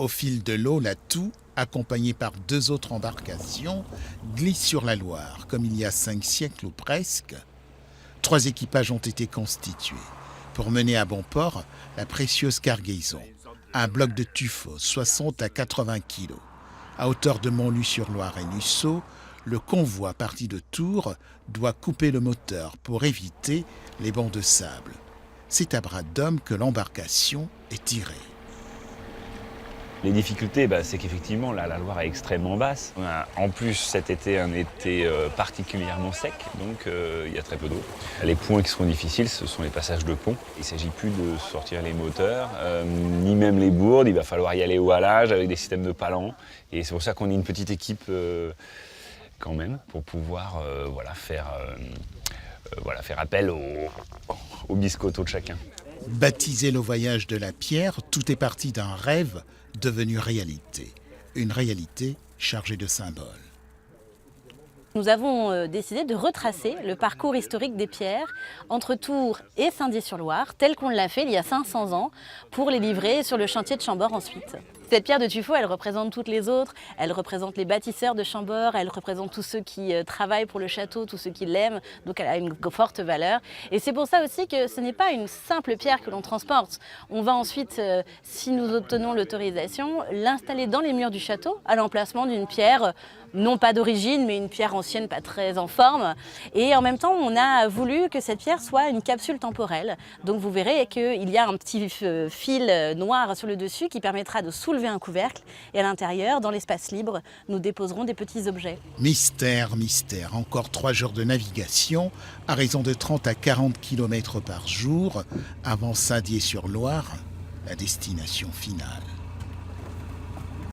Au fil de l'eau, la Toue, accompagnée par 2 autres embarcations, glisse sur la Loire, comme il y a 5 siècles ou presque. 3 équipages ont été constitués pour mener à bon port la précieuse cargaison, un bloc de tuffeau 60 à 80 kilos. À hauteur de Montluç-sur-Loire et Luçon, le convoi parti de Tours doit couper le moteur pour éviter les bancs de sable. C'est à bras d'hommes que l'embarcation est tirée. Les difficultés, c'est qu'effectivement, là, la Loire est extrêmement basse. On a en plus cet été un été particulièrement sec, donc il y a très peu d'eau. Les points qui seront difficiles, ce sont les passages de pont. Il ne s'agit plus de sortir les moteurs, ni même les bourdes. Il va falloir y aller au halage avec des systèmes de palans. Et c'est pour ça qu'on est une petite équipe quand même, pour pouvoir faire appel au biscotto de chacun. Baptisé le voyage de la pierre, tout est parti d'un rêve devenu réalité. Une réalité chargée de symboles. Nous avons décidé de retracer le parcours historique des pierres entre Tours et Saint-Dié-sur-Loire, tel qu'on l'a fait il y a 500 ans, pour les livrer sur le chantier de Chambord ensuite. Cette pierre de tuffeau, elle représente toutes les autres, elle représente les bâtisseurs de Chambord, elle représente tous ceux qui travaillent pour le château, tous ceux qui l'aiment, donc elle a une forte valeur. Et c'est pour ça aussi que ce n'est pas une simple pierre que l'on transporte. On va ensuite, si nous obtenons l'autorisation, l'installer dans les murs du château, à l'emplacement d'une pierre non pas d'origine, mais une pierre ancienne, pas très en forme. Et en même temps, on a voulu que cette pierre soit une capsule temporelle. Donc vous verrez qu'il y a un petit fil noir sur le dessus qui permettra de soulever un couvercle. Et à l'intérieur, dans l'espace libre, nous déposerons des petits objets. Mystère, mystère. Encore 3 jours de navigation, à raison de 30 à 40 km par jour, avant Saint-Dié-sur-Loire, la destination finale.